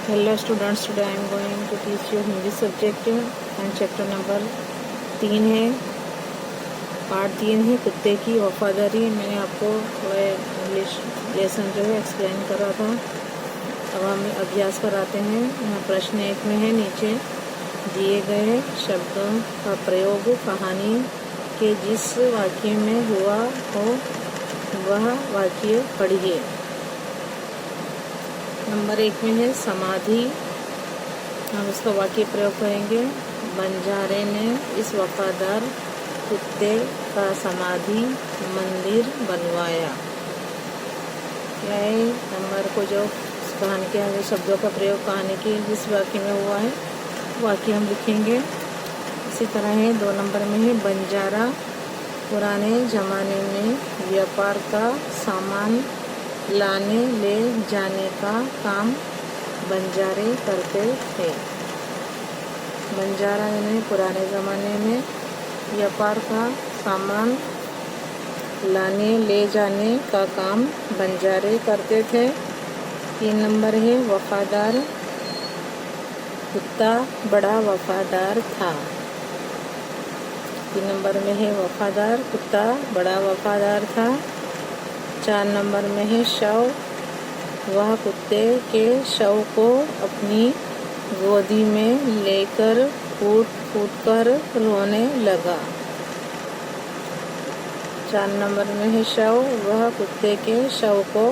Hello students, today I am going to teach you Hindi subject and chapter number 3 है, part 3 है कुत्ते की वफादारी। मैंने आपको इंग्लिश लेसन जो है एक्सप्लेन करा था। अब हम अभ्यास पर आते हैं। यहाँ प्रश्न 1 में है, नीचे दिए गए शब्दों का प्रयोग कहानी के जिस वाक्य में हुआ हो वह वाक्य पढ़िए। नंबर 1 में है समाधि, हम इसका वाक्य प्रयोग करेंगे। बंजारे ने इस वफादार कुत्ते का समाधि मंदिर बनवाया। क्या है नंबर को जो कहानी के आगे शब्दों का प्रयोग कहानी के जिस वाक्य में हुआ है वाक्य हम लिखेंगे। इसी तरह है 2 नंबर में है बंजारा पुराने ज़माने में व्यापार का सामान लाने ले जाने का काम बंजारे करते थे। बंजारा यानी पुराने ज़माने में व्यापार का सामान लाने ले जाने का काम बंजारे करते थे। 3 नंबर है वफादार कुत्ता बड़ा वफादार था। 3 नंबर में है वफादार कुत्ता बड़ा वफादार था। 4 नंबर में है शव, वह कुत्ते के शव को अपनी गोदी में लेकर फूट फूट कर रोने लगा। 4 नंबर में है शव, वह कुत्ते के शव को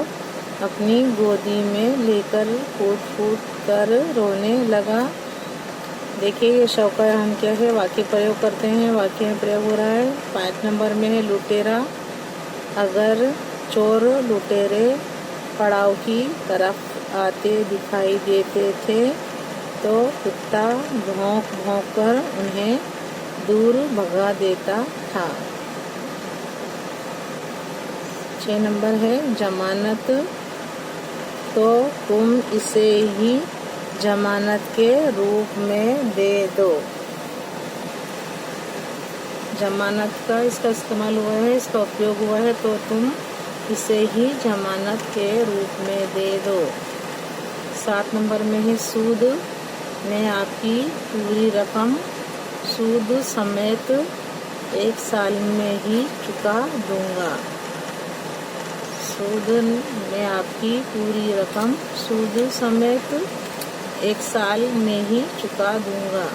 अपनी गोदी में लेकर फूट फूट कर रोने लगा। देखिए ये शव का हम क्या है वाक्य प्रयोग करते हैं। वाक्य में प्रयोग हो रहा है। 5 नंबर में है लुटेरा, अगर चोर लुटेरे पड़ाव की तरफ आते दिखाई देते थे तो कुत्ता भौंक भौंक कर उन्हें दूर भगा देता था। 6 नंबर है जमानत, तो तुम इसे ही जमानत के रूप में दे दो। जमानत का इसका इस्तेमाल हुआ है, इसका उपयोग हुआ है, तो तुम इसे ही जमानत के रूप में दे दो। 7 नंबर में है सूद, मैं आपकी पूरी रकम सूद समेत 1 साल में ही चुका दूंगा। सूद मैं आपकी पूरी रकम सूद समेत 1 साल में ही चुका दूंगा।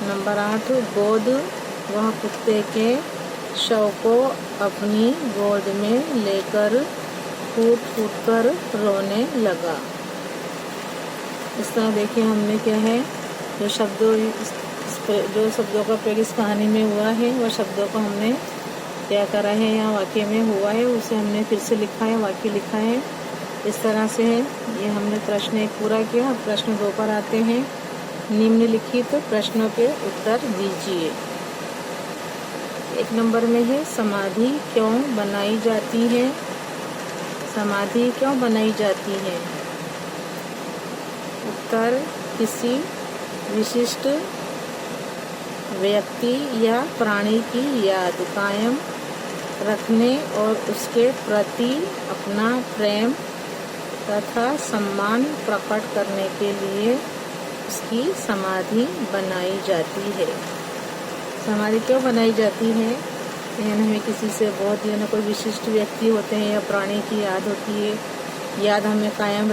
नंबर 8 गोद, वह कुत्ते के शव को अपनी गोद में लेकर फूट फूट कर रोने लगा। इस तरह देखिए हमने क्या है जो शब्दों का प्रयोग इस कहानी में हुआ है वह शब्दों को हमने क्या करा है यहाँ वाक्य में हुआ है उसे हमने फिर से लिखा है, वाक्य लिखा है। इस तरह से है ये हमने प्रश्न 1 पूरा किया। प्रश्न 2 पर आते हैं। निम्नलिखित प्रश्नों के उत्तर दीजिए। 1 नंबर में है समाधि क्यों बनाई जाती है। समाधि क्यों बनाई जाती है। उत्तर किसी विशिष्ट व्यक्ति या प्राणी की याद कायम रखने और उसके प्रति अपना प्रेम तथा सम्मान प्रकट करने के लिए उसकी समाधि बनाई जाती है। समाधि क्यों बनाई जाती है। यानी हमें किसी से बहुत कोई विशिष्ट व्यक्ति होते हैं या प्राणी की याद होती है, याद हमें कायम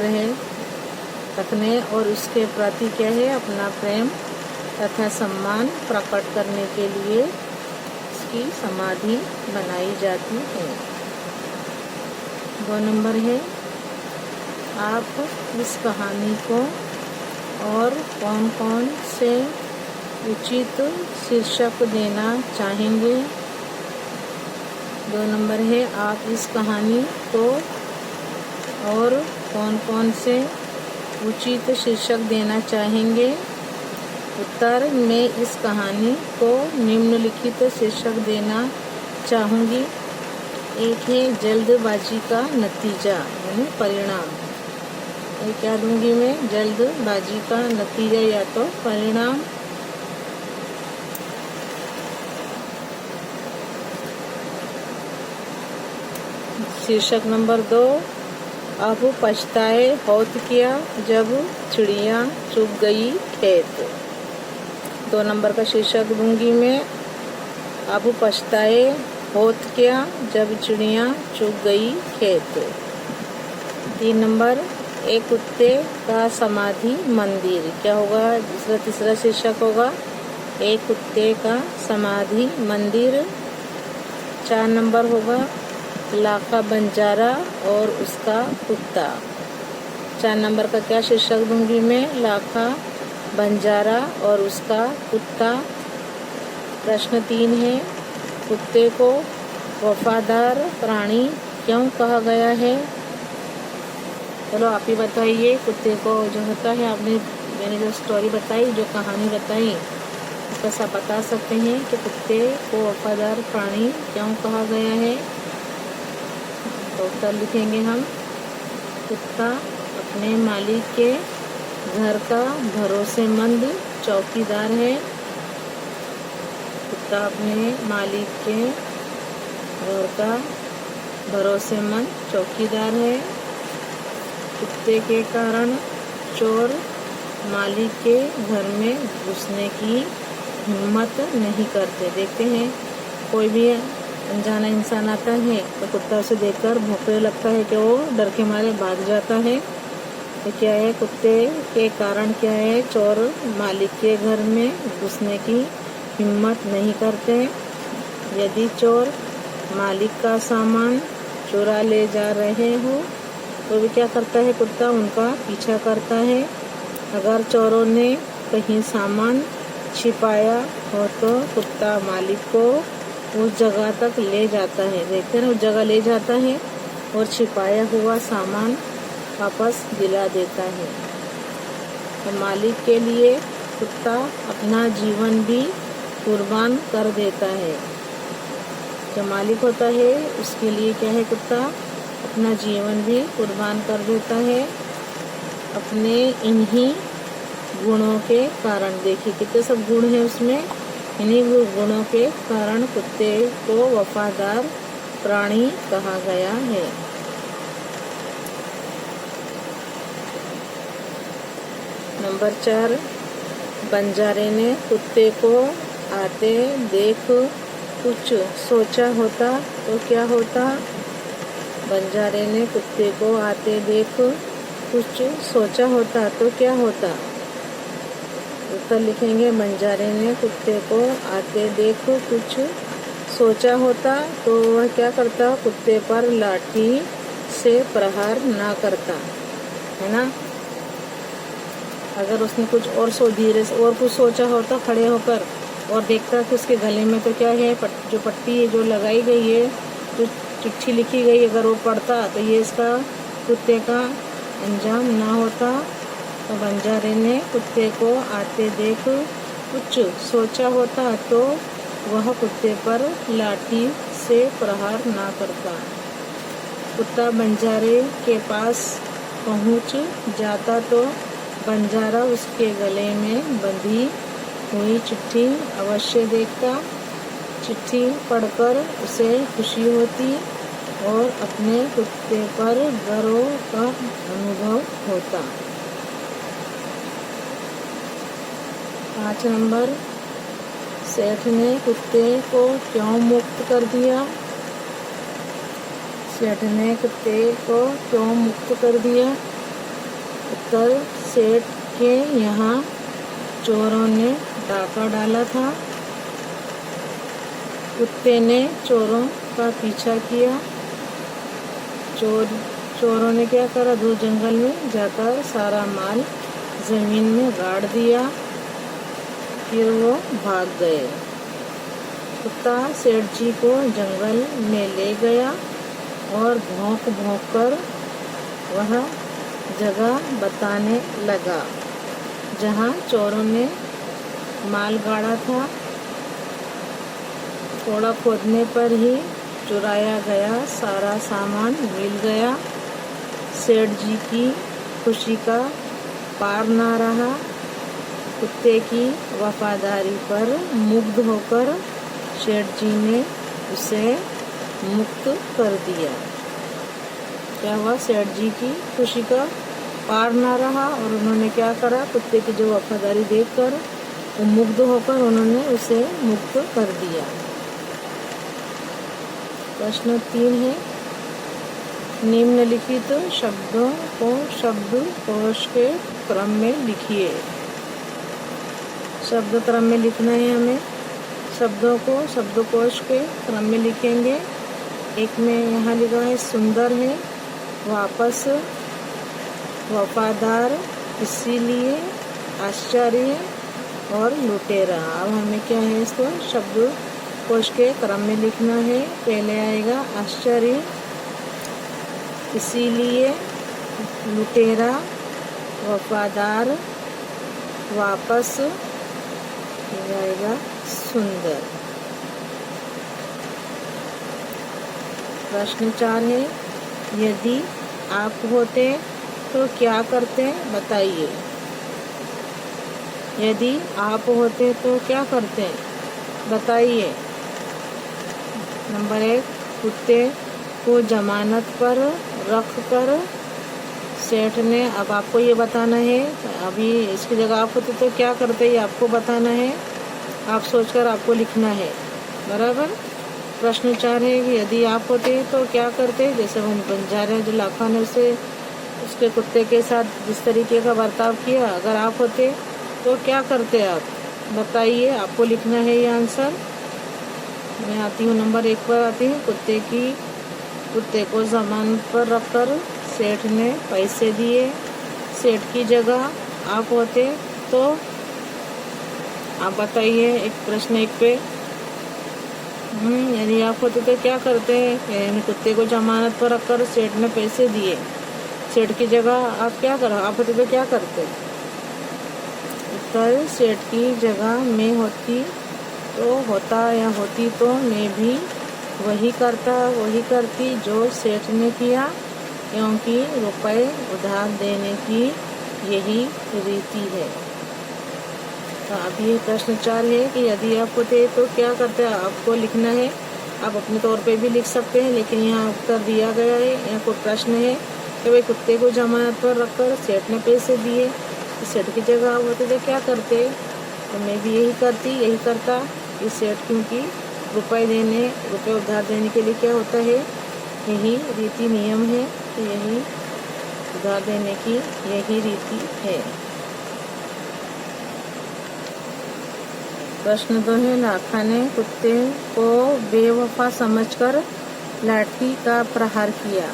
रखने और उसके प्रति क्या है अपना प्रेम तथा सम्मान प्रकट करने के लिए उसकी समाधि बनाई जाती है। 2 नंबर है आप इस कहानी को और कौन कौन से उचित शीर्षक देना चाहेंगे। 2 नंबर है आप इस कहानी को और कौन कौन से उचित शीर्षक देना चाहेंगे। उत्तर मैं इस कहानी को निम्नलिखित शीर्षक देना चाहूँगी। 1 है जल्दबाजी का नतीजा यानी परिणाम। ये क्या दूंगी मैं जल्दबाजी का नतीजा या तो परिणाम। शीर्षक नंबर 2 अब पछताए होत क्या जब चिड़िया चुग गई खेत। 2 नंबर का शीर्षक दूंगी मैं। अब पछताए होत क्या जब चिड़िया चुग गई खेत। 3 नंबर, एक कुत्ते का समाधि मंदिर। क्या होगा? तीसरा शीर्षक होगा एक कुत्ते का समाधि मंदिर। 4 नंबर होगा लाखा बंजारा और उसका कुत्ता। 4 नंबर का क्या शीर्षक दूंगी मैं? लाखा बंजारा और उसका कुत्ता। प्रश्न 3 है, कुत्ते को वफादार प्राणी क्यों कहा गया है? चलो आप ही बताइए। कुत्ते को जो होता है, मैंने जो स्टोरी बताई, जो कहानी बताई, बस आप बता सकते हैं कि कुत्ते को वफादार प्राणी क्यों कहा गया है। तो उत्तर लिखेंगे हम। कुत्ता अपने मालिक के घर का भरोसेमंद चौकीदार है। कुत्ता अपने मालिक के घर का भरोसेमंद चौकीदार है। कुत्ते के कारण चोर मालिक के घर में घुसने की हिम्मत नहीं करते। देखते हैं कोई भी अनजाना इंसान आता है तो कुत्ता उसे देखकर भौंकने लगता है कि वो डर के मारे भाग जाता है। ये क्या है? कुत्ते के कारण क्या है? चोर मालिक के घर में घुसने की हिम्मत नहीं करते। यदि चोर मालिक का सामान चुरा ले जा रहे हो तो भी क्या करता है? कुत्ता उनका पीछा करता है। अगर चोरों ने कहीं सामान छिपाया हो तो कुत्ता मालिक को उस जगह तक ले जाता है। देखते हैं, उस जगह ले जाता है और छिपाया हुआ सामान वापस दिला देता है। तो मालिक के लिए कुत्ता अपना जीवन भी कुर्बान कर देता है। जो मालिक होता है उसके लिए क्या है? कुत्ता अपना जीवन भी कुर्बान कर देता है अपने इन्हीं गुणों के कारण। देखिए कितने सब गुण हैं उसमें। इन्हीं गुणों के कारण कुत्ते को वफादार प्राणी कहा गया है। नंबर 4, बंजारे ने कुत्ते को आते देख कुछ सोचा होता तो क्या होता? बंजारे ने कुत्ते को आते देख कुछ सोचा होता तो क्या होता? उत्तर लिखेंगे। बंजारे ने कुत्ते को आते देख कुछ सोचा होता तो वह क्या करता? कुत्ते पर लाठी से प्रहार ना करता, है ना। अगर उसने कुछ और धीरे से और कुछ सोचा होता खड़े होकर और देखता कि उसके गले में तो क्या है, जो पट्टी जो लगाई गई है, जो चिट्ठी लिखी गई, अगर वो पढ़ता तो ये इसका कुत्ते का अंजाम ना होता। तो बंजारे ने कुत्ते को आते देख कुछ सोचा होता तो वह कुत्ते पर लाठी से प्रहार ना करता। कुत्ता बंजारे के पास पहुंच जाता तो बंजारा उसके गले में बंधी हुई चिट्ठी अवश्य देखता। चिट्ठी पढ़कर उसे खुशी होती और अपने कुत्ते पर गर्व का अनुभव होता। 5 नंबर, सेठ ने कुत्ते को क्यों मुक्त कर दिया? सेठ ने कुत्ते को क्यों मुक्त कर दिया? उत्तर, सेठ के यहाँ चोरों ने डाका डाला था। कुत्ते ने चोरों का पीछा किया। चोरों ने क्या करा? दूर जंगल में जाकर सारा माल जमीन में गाड़ दिया, फिर वो भाग गए। कुत्ता सेठ जी को जंगल में ले गया और भौंक कर वह जगह बताने लगा जहाँ चोरों ने माल गाड़ा था। थोड़ा खोदने पर ही चुराया गया सारा सामान मिल गया। सेठ जी की खुशी का पार ना रहा। कुत्ते की वफादारी पर मुग्ध होकर सेठ जी ने उसे मुक्त कर दिया। क्या हुआ, सेठ जी की खुशी का पार ना रहा और उन्होंने क्या करा, कुत्ते की जो वफादारी देखकर वो मुग्ध होकर उन्होंने उसे मुक्त कर दिया। प्रश्न 3 है, निम्नलिखित शब्दों को शब्दकोश के क्रम में लिखिए। शब्द क्रम में लिखना है हमें। शब्दों को शब्दकोश के क्रम में लिखेंगे। एक में यहाँ लिखा है सुंदर है, वापस, वफादार, इसीलिए, आश्चर्य और लुटेरा। अब हमें क्या है, इसको शब्दकोश के क्रम में लिखना है। पहले आएगा आश्चर्य, इसीलिए, लुटेरा, वफादार, वापस, आएगा सुंदर। प्रश्न 4 है, यदि आप होते तो क्या करते, बताइए। यदि आप होते तो क्या करते, बताइए। नंबर 1, कुत्ते को जमानत पर रखकर सेठ ने, अब आपको ये बताना है, अभी इसकी जगह आप होते तो क्या करते, ये आपको बताना है। आप सोचकर आपको लिखना है, बराबर। प्रश्न 4 है कि यदि आप होते तो क्या करते। जैसे हम बंजारे जो लाखा ने उसके कुत्ते के साथ जिस तरीके का बर्ताव किया, अगर आप होते तो क्या करते आप, बताइए। आपको लिखना है ये आंसर। मैं आती हूँ नंबर 1 पर आती हूँ। कुत्ते को जमानत पर रखकर सेठ ने पैसे दिए। सेठ की जगह आप होते तो आप बताइए। एक प्रश्न 1 पे, यदि आप होते तो क्या करते हैं। यानी कुत्ते को जमानत पर रखकर सेठ ने पैसे दिए। सेठ की जगह आप क्या करो, आप होते तो क्या करते। उत्तर, सेठ की जगह मैं होती तो होता या होती तो मैं भी वही करती जो सेठ ने किया, क्योंकि रुपए उधार देने की यही रीति है। तो अभी प्रश्न 4 है कि यदि आप होते तो क्या करते, आपको लिखना है। आप अपने तौर पे भी लिख सकते हैं, लेकिन यहाँ उत्तर दिया गया है। यहाँ कोई प्रश्न है कि भाई कुत्ते को जमानत पर रखकर सेठ ने पैसे दिए, तो सेठ की जगह आप होते तो क्या करते। तो मैं भी यही करता कि सेठ, क्योंकि रुपए उधार देने के लिए क्या होता है, यही रीति नियम है, तो यही उधार देने की यही रीति है। प्रश्न 2 है, लाखा ने कुत्ते को बेवफा समझकर लाठी का प्रहार किया।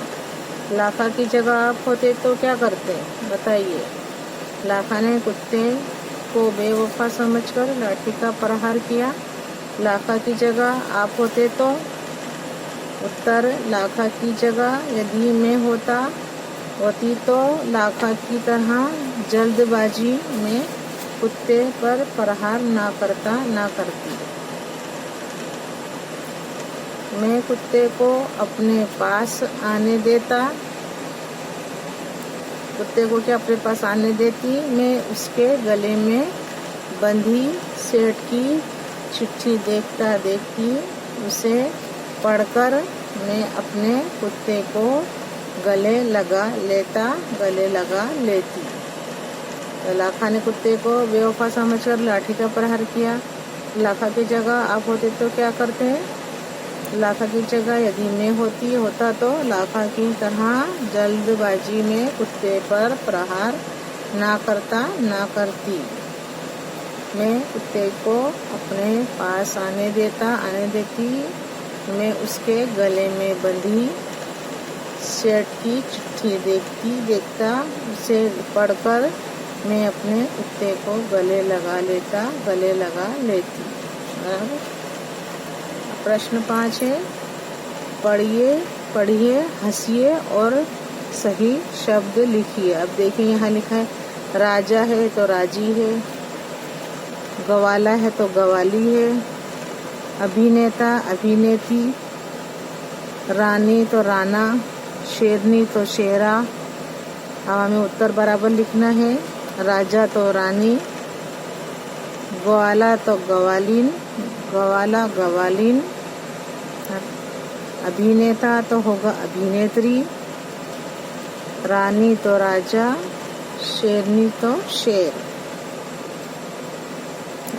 लाखा की जगह आप होते तो क्या करते, बताइए। लाखा ने कुत्ते को बेवफा समझकर लाठी का प्रहार किया। लाखा की जगह आप होते तो, उत्तर, लाखा की जगह यदि मैं होती तो लाखा की तरह जल्दबाजी में कुत्ते पर प्रहार ना करती। मैं कुत्ते को अपने पास आने देता। कुत्ते को क्या अपने पास आने देती। मैं उसके गले में बंधी सेठ की चिट्ठी देखती उसे पढ़कर मैं अपने कुत्ते को गले लगा लेती। तो लाखा ने कुत्ते को बेवफा समझकर लाठी का प्रहार किया। लाखा की जगह आप होते तो क्या करते हैं। लाखा की जगह यदि मैं होता तो लाखा की तरह जल्दबाजी में कुत्ते पर प्रहार ना करती। मैं कुत्ते को अपने पास आने देती। मैं उसके गले में बंधी सेठ की चिट्ठी देखता उसे पढ़कर मैं अपने कुत्ते को गले लगा लेती। प्रश्न 5 है, पढ़िए, हंसिए और सही शब्द लिखिए। अब देखिए यहाँ लिखा है, राजा है तो राजी है, गवाला है तो गवाली है, अभिनेता अभिनेती, रानी तो राना, शेरनी तो शेरा। अब हमें उत्तर बराबर लिखना है। राजा तो रानी, ग्वाला तो गवालीन, अभिनेता तो होगा अभिनेत्री, रानी तो राजा, शेरनी तो शेर।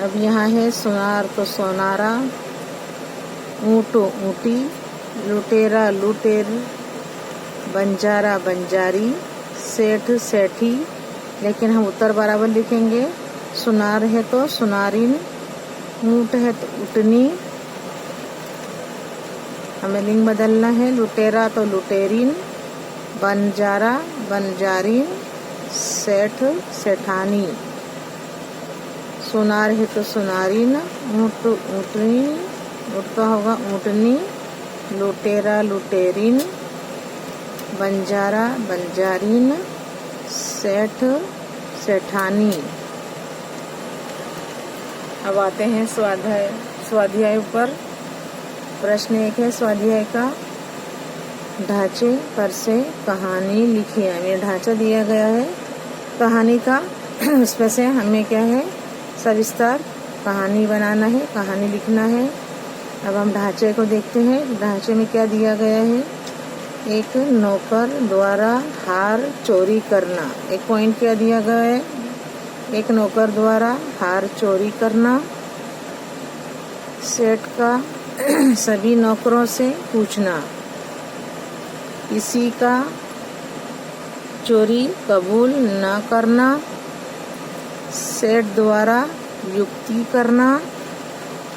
अब यहाँ है सुनार तो सोनारा, ऊँट ऊँटी, लुटेरा लुटेर, बंजारा बंजारी, सेठ सेठी। लेकिन हम उत्तर बराबर लिखेंगे। सुनार है तो सुनारिन, ऊँट है तो ऊँटनी, हमें लिंग बदलना है। लुटेरा तो लुटेरिन, बंजारा बंजारिन, सेठ सेठानी। सुनार है तो सुनारिन, ऊँट ऊँटनी, ऊँट का होगा ऊँटनी, लुटेरा लुटेरिन, बंजारा बंजारिन, सेठ सेठानी। अब आते हैं स्वाध्याय पर। प्रश्न 1 है स्वाध्याय का, ढांचे पर से कहानी लिखिए। हमें ढांचा दिया गया है कहानी का, उसमें से हमें क्या है सविस्तार कहानी बनाना है, कहानी लिखना है। अब हम ढांचे को देखते हैं। ढांचे में क्या दिया गया है, एक नौकर द्वारा हार चोरी करना। एक पॉइंट क्या दिया गया है, एक नौकर द्वारा हार चोरी करना। सेठ का सभी नौकरों से पूछना, किसी का चोरी कबूल न करना। सेठ द्वारा युक्ति करना,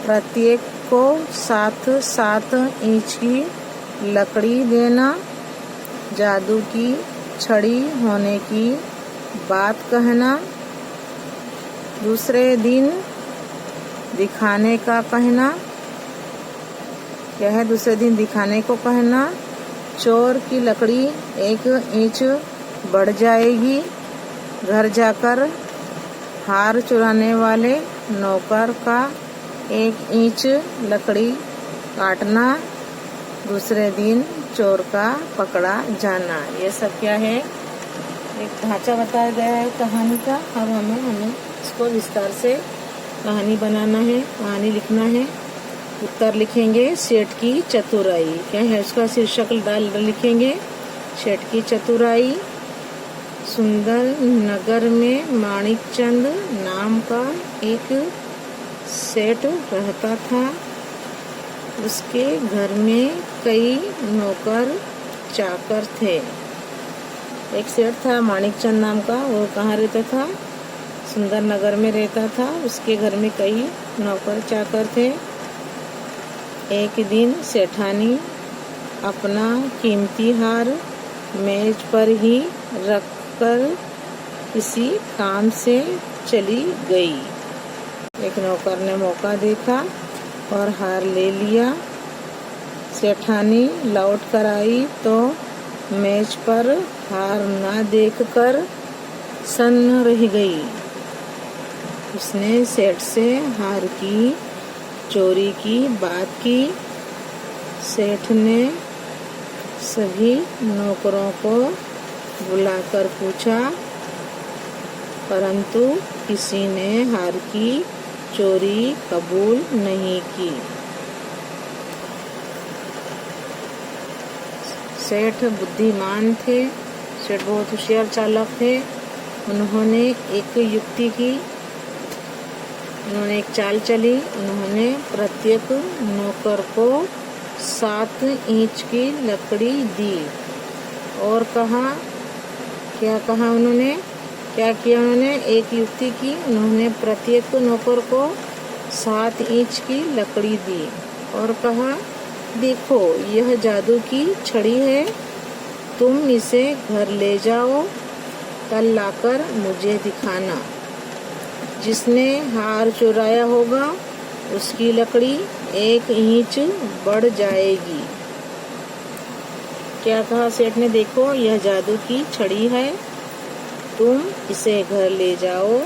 प्रत्येक को 7-7 इंच की लकड़ी देना, जादू की छड़ी होने की बात कहना, दूसरे दिन दिखाने का कहना। क्या है, दूसरे दिन दिखाने को कहना। चोर की लकड़ी 1 इंच बढ़ जाएगी। घर जाकर हार चुराने वाले नौकर का 1 इंच लकड़ी काटना, दूसरे दिन चोर का पकड़ा जाना। ये सब क्या है, एक ढांचा बताया गया है कहानी का। अब हमें इसको विस्तार से कहानी बनाना है, कहानी लिखना है। उत्तर लिखेंगे सेठ की चतुराई। क्या है उसका शीर्षक लिखेंगे, सेठ की चतुराई। सुंदर नगर में माणिकचंद नाम का एक सेठ रहता था। उसके घर में कई नौकर चाकर थे। एक सेठ था माणिकचंद नाम का, वो कहाँ रहता था, सुंदर नगर में रहता था। उसके घर में कई नौकर चाकर थे। एक दिन सेठानी अपना कीमती हार मेज पर ही रखकर किसी काम से चली गई। एक नौकर ने मौका देखा और हार ले लिया। सेठानी लौट कर आई तो मेज पर हार ना देखकर सन्न रह गई। उसने सेठ से हार की चोरी की बात की। सेठ ने सभी नौकरों को बुलाकर पूछा, परंतु किसी ने हार की चोरी कबूल नहीं की। सेठ बुद्धिमान थे, सेठ बहुत होशियार चालाक थे। उन्होंने एक युक्ति की, उन्होंने एक चाल चली। उन्होंने प्रत्येक नौकर को 7 इंच की लकड़ी दी और कहा, क्या कहा उन्होंने, क्या किया उन्होंने, एक युक्ति की। उन्होंने प्रत्येक नौकर को 7 इंच की लकड़ी दी और कहा, देखो यह जादू की छड़ी है, तुम इसे घर ले जाओ, कल लाकर मुझे दिखाना। जिसने हार चुराया होगा उसकी लकड़ी 1 इंच बढ़ जाएगी। क्या कहा सेठ ने, देखो यह जादू की छड़ी है, तुम इसे घर ले जाओ,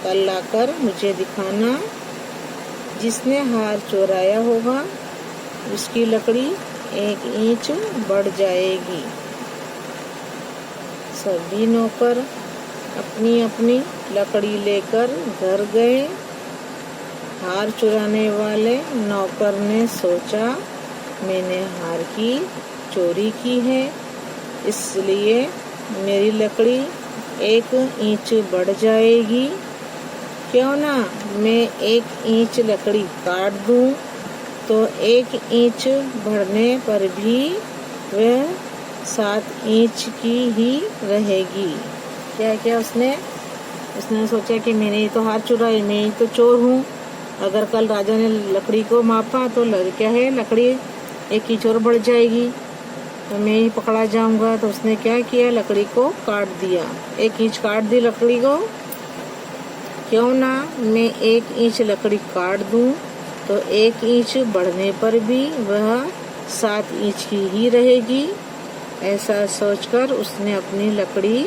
कल लाकर मुझे दिखाना। जिसने हार चुराया होगा उसकी लकड़ी 1 इंच बढ़ जाएगी। सभी नौकर अपनी अपनी लकड़ी लेकर घर गए। हार चुराने वाले नौकर ने सोचा, मैंने हार की चोरी की है, इसलिए मेरी लकड़ी 1 इंच बढ़ जाएगी। क्यों ना मैं 1 इंच लकड़ी काट दूं तो 1 इंच बढ़ने पर भी वह 7 इंच की ही रहेगी। क्या क्या उसने सोचा कि मैंने ही तो हार चुराई, मैं ही तो चोर हूँ। अगर कल राजा ने लकड़ी को मापा तो क्या है, लकड़ी 1 इंच और बढ़ जाएगी तो मैं ही पकड़ा जाऊंगा। तो उसने क्या किया, लकड़ी को काट दिया, 1 इंच काट दी लकड़ी को। क्यों ना मैं 1 इंच लकड़ी काट दूं तो 1 इंच बढ़ने पर भी वह 7 इंच की ही रहेगी। ऐसा सोचकर उसने अपनी लकड़ी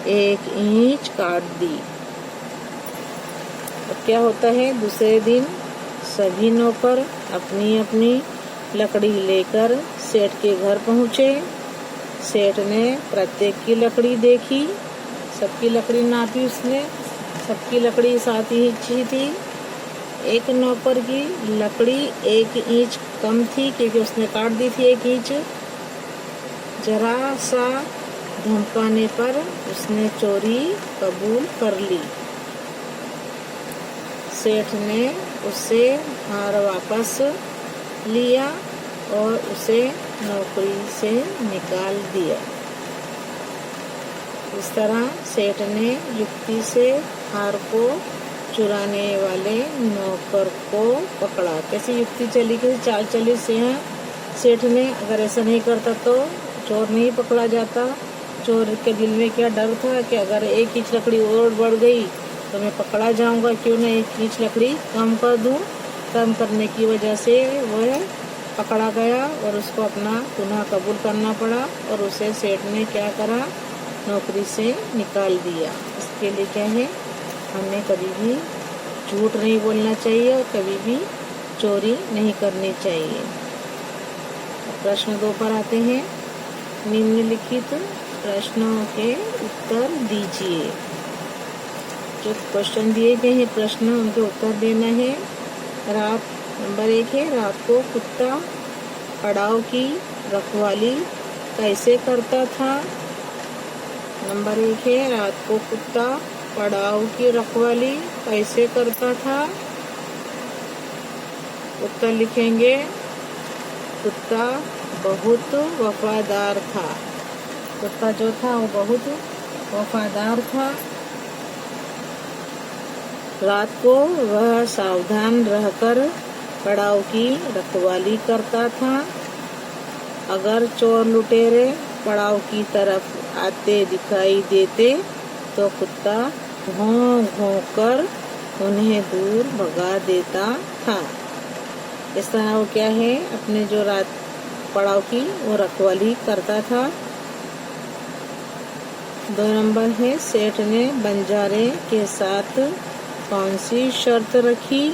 1 इंच काट दी। अब क्या होता है, दूसरे दिन सभी नौकर अपनी अपनी लकड़ी लेकर सेठ के घर पहुँचे। सेठ ने प्रत्येक की लकड़ी देखी, सबकी लकड़ी नापी उसने, सबकी लकड़ी 7 इंच ही थी। एक नौकर की लकड़ी 1 इंच कम थी क्योंकि उसने काट दी थी 1 इंच। जरा सा धमकाने पर उसने चोरी कबूल कर ली। सेठ ने उससे हार वापस लिया और उसे नौकरी से निकाल दिया। इस तरह सेठ ने युक्ति से हार को चुराने वाले नौकर को पकड़ा। कैसी युक्ति चली, कैसी चाल चली सेठ ने। अगर ऐसा नहीं करता तो चोर नहीं पकड़ा जाता। चोर के दिल में क्या डर था कि अगर 1 इंच लकड़ी और बढ़ गई तो मैं पकड़ा जाऊंगा, क्यों ना 1 इंच लकड़ी कम कर दूं। कम करने की वजह से वह पकड़ा गया और उसको अपना गुनाह कबूल करना पड़ा और उसे सेठ ने क्या करा, नौकरी से निकाल दिया। इसके लिए क्या है, हमें कभी भी झूठ नहीं बोलना चाहिए और कभी भी चोरी नहीं करनी चाहिए। प्रश्न 2 पर आते हैं। निम्नलिखित प्रश्नों के उत्तर दीजिए। जो क्वेश्चन दिए गए हैं प्रश्न, उनके उत्तर देना है। नंबर 1 है, रात को कुत्ता पड़ाव की रखवाली कैसे करता था। नंबर 1 है, रात को कुत्ता पड़ाव की रखवाली कैसे करता था। उत्तर लिखेंगे, कुत्ता बहुत वफादार था। कुत्ता जो था वो बहुत वफादार था। रात को वह सावधान रहकर पड़ाव की रखवाली करता था। अगर चोर लुटेरे पड़ाव की तरफ आते दिखाई देते तो कुत्ता भौं भौं कर उन्हें दूर भगा देता था। इस तरह वो क्या है, अपने जो रात पड़ाव की वो रखवाली करता था। 2 नंबर है, सेठ ने बंजारे के साथ कौन सी शर्त रखी।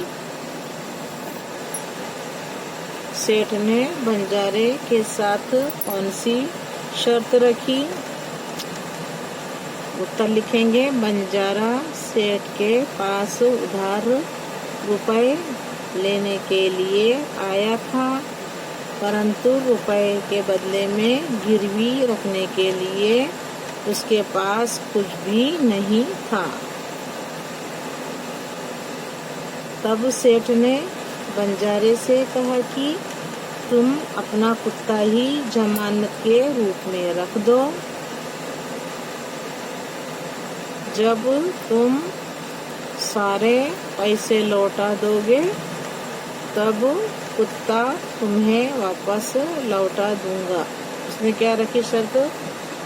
सेठ ने बंजारे के साथ कौन सी शर्त रखी। उत्तर लिखेंगे, बंजारा सेठ के पास उधार रुपए लेने के लिए आया था, परंतु रुपए के बदले में गिरवी रखने के लिए उसके पास कुछ भी नहीं था। तब सेठ ने बंजारे से कहा कि तुम अपना कुत्ता ही जमानत के रूप में रख दो। जब तुम सारे पैसे लौटा दोगे तब कुत्ता तुम्हें वापस लौटा दूंगा। उसने क्या रखी शर्त,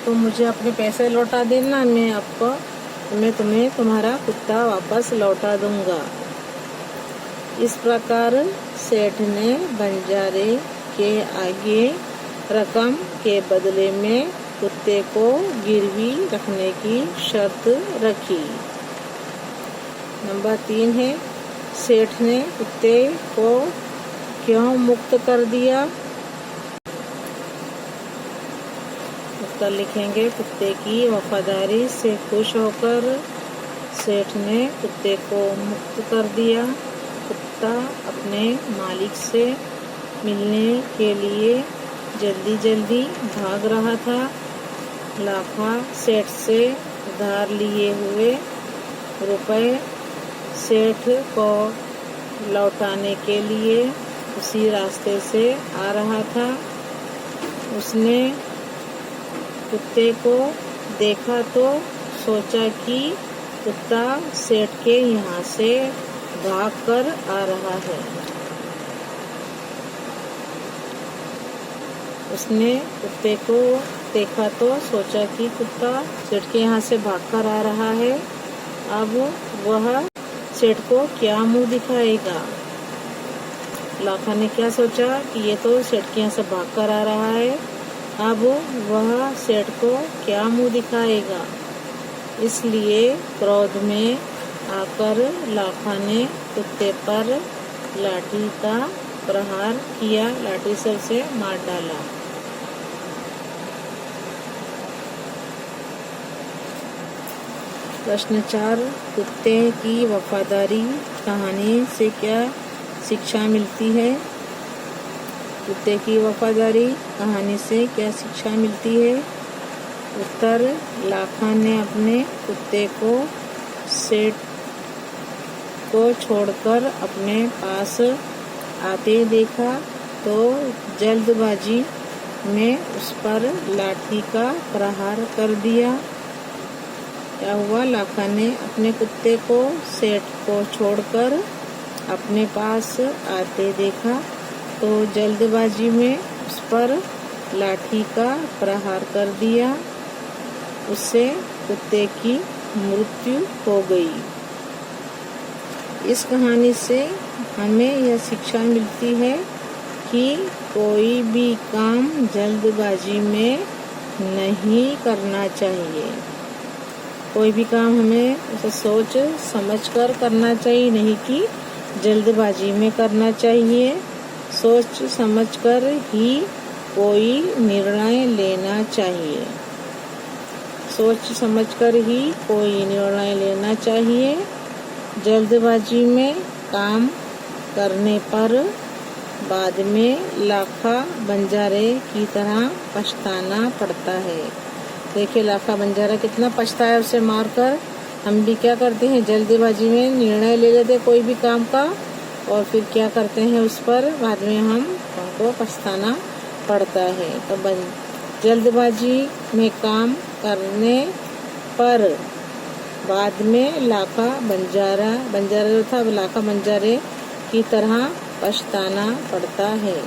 तुम मुझे अपने पैसे लौटा देना, मैं तुम्हें तुम्हारा कुत्ता वापस लौटा दूंगा। इस प्रकार सेठ ने बंजारे के आगे रकम के बदले में कुत्ते को गिरवी रखने की शर्त रखी। नंबर 3 है, सेठ ने कुत्ते को क्यों मुक्त कर दिया। उत्तर लिखेंगे, कुत्ते की वफादारी से खुश होकर सेठ ने कुत्ते को मुक्त कर दिया। कुत्ता अपने मालिक से मिलने के लिए जल्दी जल्दी भाग रहा था। लाखा सेठ से उधार लिए हुए रुपए सेठ को लौटाने के लिए उसी रास्ते से आ रहा था। उसने कुत्ते को देखा तो सोचा कि कुत्ता सेठ के यहाँ से भागकर आ रहा है। उसने कुत्ते को देखा तो सोचा कि कुत्ता सेठ के यहाँ से भागकर आ रहा है। अब वह सेठ को क्या मुंह दिखाएगा। लाखा ने क्या सोचा कि ये तो सेठ के यहाँ से भागकर आ रहा है, अब वह सेठ को क्या मुंह दिखाएगा। इसलिए क्रोध में आकर लाखा ने कुत्ते पर लाठी का प्रहार किया, लाठी से उसे मार डाला। प्रश्न 4, कुत्ते की वफादारी कहानी से क्या शिक्षा मिलती है। कुत्ते की वफादारी कहानी से क्या शिक्षा मिलती है। उत्तर, लाखा ने अपने कुत्ते को सेठ को छोड़कर अपने पास आते देखा तो जल्दबाजी में उस पर लाठी का प्रहार कर दिया। क्या हुआ, लाखा ने अपने कुत्ते को सेठ को छोड़कर अपने पास आते देखा तो जल्दबाजी में उस पर लाठी का प्रहार कर दिया। उससे कुत्ते की मृत्यु हो गई। इस कहानी से हमें यह शिक्षा मिलती है कि कोई भी काम जल्दबाजी में नहीं करना चाहिए। कोई भी काम हमें उसे सोच समझ कर करना चाहिए, नहीं कि जल्दबाजी में करना चाहिए। सोच समझकर ही कोई निर्णय लेना चाहिए। सोच समझकर ही कोई निर्णय लेना चाहिए। जल्दबाजी में काम करने पर बाद में लाखा बंजारे की तरह पछताना पड़ता है। देखिए लाखा बंजारा कितना पछताया उसे मारकर। हम भी क्या करते हैं, जल्दबाजी में निर्णय ले लेते कोई भी काम का और फिर क्या करते हैं, उस पर बाद में हमको पछताना पड़ता है। तो जल्दबाजी में काम करने पर बाद में लाखा बंजारा जो था लाखा बंजारे की तरह पछताना पड़ता है।